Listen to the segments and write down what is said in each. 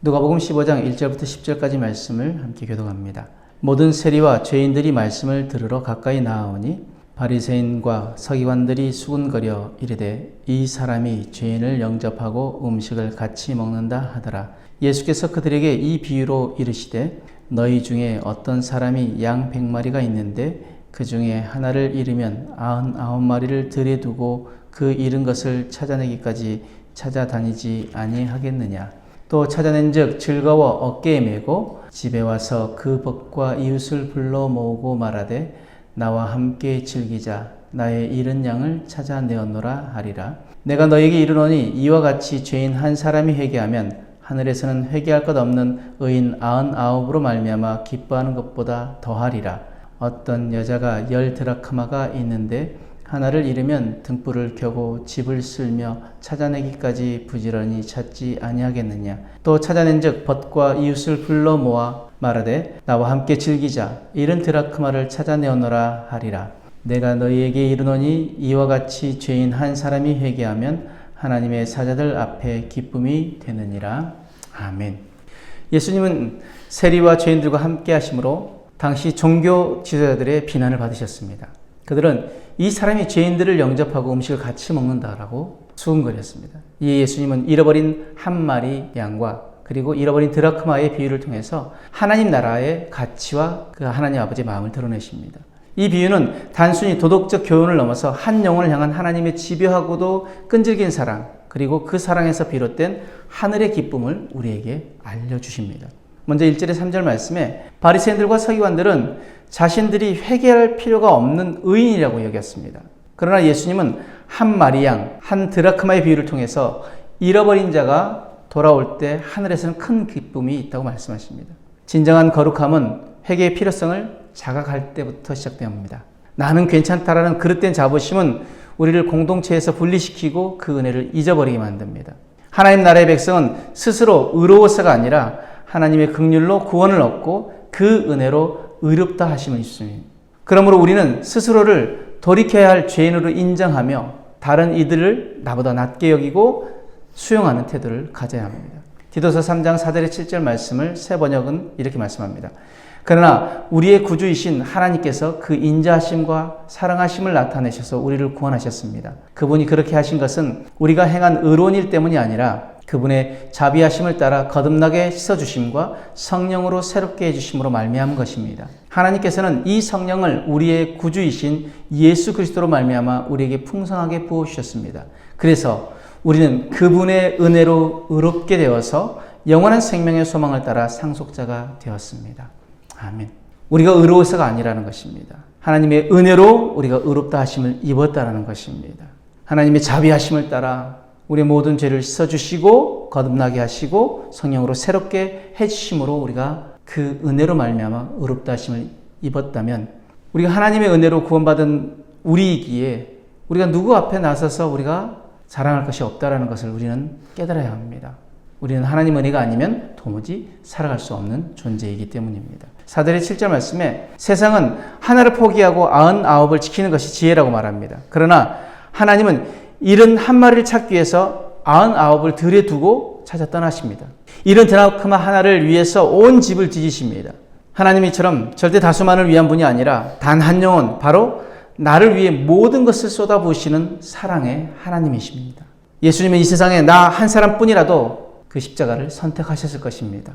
누가복음 15장 1절부터 10절까지 말씀을 함께 교독합니다. 모든 세리와 죄인들이 말씀을 들으러 가까이 나아오니 바리새인과 서기관들이 수군거려 이르되 이 사람이 죄인을 영접하고 음식을 같이 먹는다 하더라. 예수께서 그들에게 이 비유로 이르시되 너희 중에 어떤 사람이 양 100마리가 있는데 그 중에 하나를 잃으면 99마리를 들에 두고 그 잃은 것을 찾아내기까지 찾아다니지 아니하겠느냐. 또 찾아낸즉 즐거워 어깨에 메고 집에 와서 그 벗과 이웃을 불러 모으고 말하되 나와 함께 즐기자. 나의 잃은 양을 찾아내었노라 하리라. 내가 너에게 이르노니 이와 같이 죄인 한 사람이 회개하면 하늘에서는 회개할 것 없는 의인 99으로 말미암아 기뻐하는 것보다 더하리라. 어떤 여자가 10드라크마가 있는데 하나를 잃으면 등불을 켜고 집을 쓸며 찾아내기까지 부지런히 찾지 아니하겠느냐. 또 찾아낸즉 벗과 이웃을 불러 모아 말하되 나와 함께 즐기자. 70드라크마를 찾아내었노라 하리라. 내가 너희에게 이르노니 이와 같이 죄인 한 사람이 회개하면 하나님의 사자들 앞에 기쁨이 되느니라. 아멘. 예수님은 세리와 죄인들과 함께 하심으로 당시 종교 지도자들의 비난을 받으셨습니다. 그들은 이 사람이 죄인들을 영접하고 음식을 같이 먹는다라고 수군거렸습니다. 이에 예수님은 잃어버린 한 마리 양과 그리고 잃어버린 드라크마의 비유를 통해서 하나님 나라의 가치와 그 하나님 아버지의 마음을 드러내십니다. 이 비유는 단순히 도덕적 교훈을 넘어서 한 영혼을 향한 하나님의 집요하고도 끈질긴 사랑, 그리고 그 사랑에서 비롯된 하늘의 기쁨을 우리에게 알려주십니다. 먼저 1절의 3절 말씀에 바리새인들과 서기관들은 자신들이 회개할 필요가 없는 의인이라고 여겼습니다. 그러나 예수님은 한 마리 양, 한 드라크마의 비유를 통해서 잃어버린 자가 돌아올 때 하늘에서는 큰 기쁨이 있다고 말씀하십니다. 진정한 거룩함은 회개의 필요성을 자각할 때부터 시작됩니다. 나는 괜찮다라는 그릇된 자부심은 우리를 공동체에서 분리시키고 그 은혜를 잊어버리게 만듭니다. 하나님 나라의 백성은 스스로 의로워서가 아니라 하나님의 긍휼로 구원을 얻고 그 은혜로 의롭다 하심을 입습니다. 그러므로 우리는 스스로를 돌이켜야 할 죄인으로 인정하며 다른 이들을 나보다 낮게 여기고 수용하는 태도를 가져야 합니다. 디도서 3장 4절의 7절 말씀을 새 번역은 이렇게 말씀합니다. 그러나 우리의 구주이신 하나님께서 그 인자하심과 사랑하심을 나타내셔서 우리를 구원하셨습니다. 그분이 그렇게 하신 것은 우리가 행한 의로운 일 때문이 아니라 그분의 자비하심을 따라 거듭나게 씻어주심과 성령으로 새롭게 해주심으로 말미암은 것입니다. 하나님께서는 이 성령을 우리의 구주이신 예수 그리스도로 말미암아 우리에게 풍성하게 부어주셨습니다. 그래서 우리는 그분의 은혜로 의롭게 되어서 영원한 생명의 소망을 따라 상속자가 되었습니다. 아멘. 우리가 의로워서가 아니라는 것입니다. 하나님의 은혜로 우리가 의롭다 하심을 입었다라는 것입니다. 하나님의 자비하심을 따라 우리의 모든 죄를 씻어주시고 거듭나게 하시고 성령으로 새롭게 해주심으로 우리가 그 은혜로 말미암아 의롭다 하심을 입었다면 우리가 하나님의 은혜로 구원받은 우리이기에 우리가 누구 앞에 나서서 우리가 자랑할 것이 없다라는 것을 우리는 깨달아야 합니다. 우리는 하나님 은혜가 아니면 도무지 살아갈 수 없는 존재이기 때문입니다. 4절의 7절 말씀에 세상은 하나를 포기하고 99을 지키는 것이 지혜라고 말합니다. 그러나 하나님은 71마리를 찾기 위해서 99을 들에 두고 찾아 떠나십니다. 70드라크마 하나를 위해서 온 집을 뒤지십니다. 하나님 이처럼 절대 다수만을 위한 분이 아니라 단 한 영혼, 바로 나를 위해 모든 것을 쏟아부으시는 사랑의 하나님이십니다. 예수님은 이 세상에 나 한 사람뿐이라도 그 십자가를 선택하셨을 것입니다.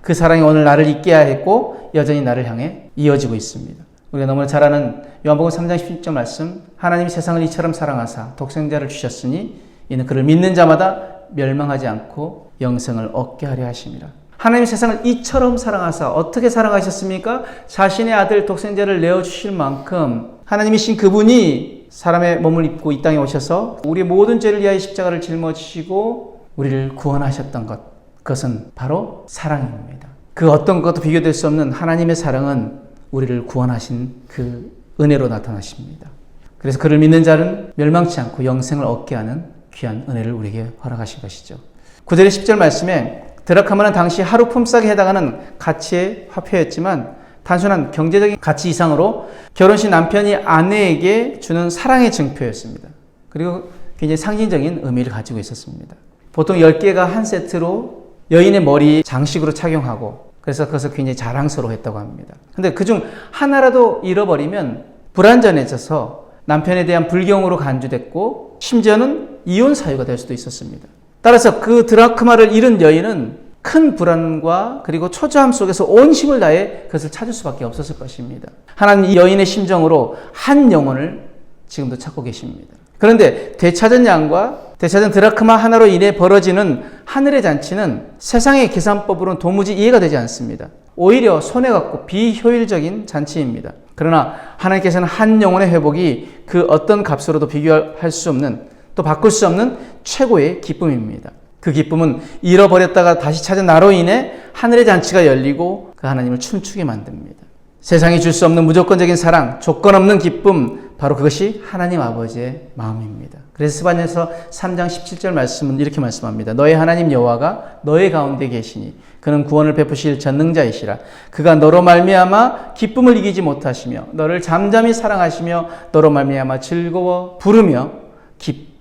그 사랑이 오늘 나를 잊게 했고 여전히 나를 향해 이어지고 있습니다. 우리가 너무나 잘 아는 요한복음 3장 16절 말씀, 하나님이 세상을 이처럼 사랑하사 독생자를 주셨으니 이는 그를 믿는 자마다 멸망하지 않고 영생을 얻게 하려 하심이라. 하나님이 세상을 이처럼 사랑하사 어떻게 사랑하셨습니까? 자신의 아들 독생자를 내어주실 만큼 하나님이신 그분이 사람의 몸을 입고 이 땅에 오셔서 우리의 모든 죄를 위하여 십자가를 짊어지시고 우리를 구원하셨던 것, 그것은 바로 사랑입니다. 그 어떤 것도 비교될 수 없는 하나님의 사랑은 우리를 구원하신 그 은혜로 나타나십니다. 그래서 그를 믿는 자는 멸망치 않고 영생을 얻게 하는 귀한 은혜를 우리에게 허락하신 것이죠. 9절의 10절 말씀에 드라크마는 당시 하루 품삯에 해당하는 가치의 화폐였지만 단순한 경제적인 가치 이상으로 결혼식 남편이 아내에게 주는 사랑의 증표였습니다. 그리고 굉장히 상징적인 의미를 가지고 있었습니다. 보통 10개가 한 세트로 여인의 머리 장식으로 착용하고 그래서 그것을 굉장히 자랑스러워했다고 합니다. 근데 그중 하나라도 잃어버리면 불완전해져서 남편에 대한 불경으로 간주됐고 심지어는 이혼 사유가 될 수도 있었습니다. 따라서 그 드라크마를 잃은 여인은 큰 불안과 그리고 초조함 속에서 온 힘을 다해 그것을 찾을 수밖에 없었을 것입니다. 하나님 이 여인의 심정으로 한 영혼을 지금도 찾고 계십니다. 그런데 되찾은 양과 되찾은 드라크마 하나로 인해 벌어지는 하늘의 잔치는 세상의 계산법으로는 도무지 이해가 되지 않습니다. 오히려 손해같고 비효율적인 잔치입니다. 그러나 하나님께서는 한 영혼의 회복이 그 어떤 값으로도 비교할 수 없는 또 바꿀 수 없는 최고의 기쁨입니다. 그 기쁨은 잃어버렸다가 다시 찾은 나로 인해 하늘의 잔치가 열리고 그 하나님을 춤추게 만듭니다. 세상이 줄 수 없는 무조건적인 사랑, 조건 없는 기쁨, 바로 그것이 하나님 아버지의 마음입니다. 그래서 스바냐서 3장 17절 말씀은 이렇게 말씀합니다. 너의 하나님 여호와가 너의 가운데 계시니 그는 구원을 베푸실 전능자이시라. 그가 너로 말미암아 기쁨을 이기지 못하시며 너를 잠잠히 사랑하시며 너로 말미암아 즐거워 부르며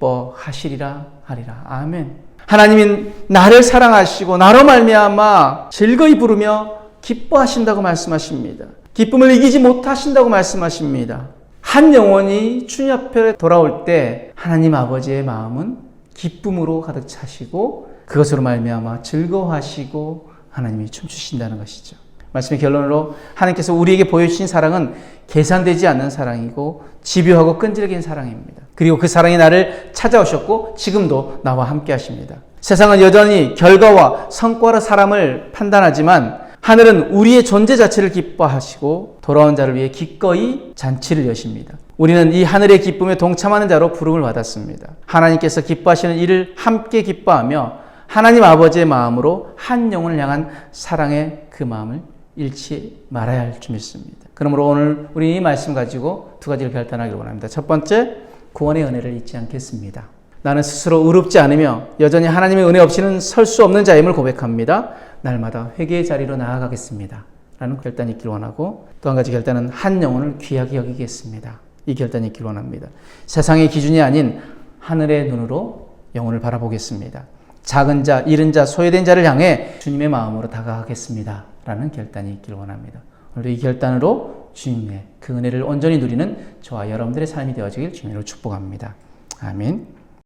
기뻐하시리라 하리라. 아멘. 하나님이 나를 사랑하시고 나로 말미암아 즐거이 부르며 기뻐하신다고 말씀하십니다. 기쁨을 이기지 못하신다고 말씀하십니다. 한 영혼이 주님 앞에 돌아올 때 하나님 아버지의 마음은 기쁨으로 가득 차시고 그것으로 말미암아 즐거워하시고 하나님이 춤추신다는 것이죠. 말씀의 결론으로 하나님께서 우리에게 보여주신 사랑은 계산되지 않는 사랑이고 집요하고 끈질긴 사랑입니다. 그리고 그 사랑이 나를 찾아오셨고 지금도 나와 함께 하십니다. 세상은 여전히 결과와 성과로 사람을 판단하지만 하늘은 우리의 존재 자체를 기뻐하시고 돌아온 자를 위해 기꺼이 잔치를 여십니다. 우리는 이 하늘의 기쁨에 동참하는 자로 부름을 받았습니다. 하나님께서 기뻐하시는 일을 함께 기뻐하며 하나님 아버지의 마음으로 한 영혼을 향한 사랑의 그 마음을 잃지 말아야 할 줄 믿습니다. 그러므로 오늘 우리 이 말씀 가지고 두 가지를 결단하기를 원합니다. 첫 번째, 구원의 은혜를 잊지 않겠습니다. 나는 스스로 의롭지 않으며 여전히 하나님의 은혜 없이는 설 수 없는 자임을 고백합니다. 날마다 회개의 자리로 나아가겠습니다. 라는 결단이 있기를 원하고 또 한 가지 결단은 한 영혼을 귀하게 여기겠습니다. 이 결단이 있기를 원합니다. 세상의 기준이 아닌 하늘의 눈으로 영혼을 바라보겠습니다. 작은 자, 잃은 자, 소외된 자를 향해 주님의 마음으로 다가가겠습니다. 라는 결단이 있기를 원합니다. 오늘도 이 결단으로 주님의 그 은혜를 온전히 누리는 저와 여러분들의 삶이 되어지길 주님으로 축복합니다. 아멘.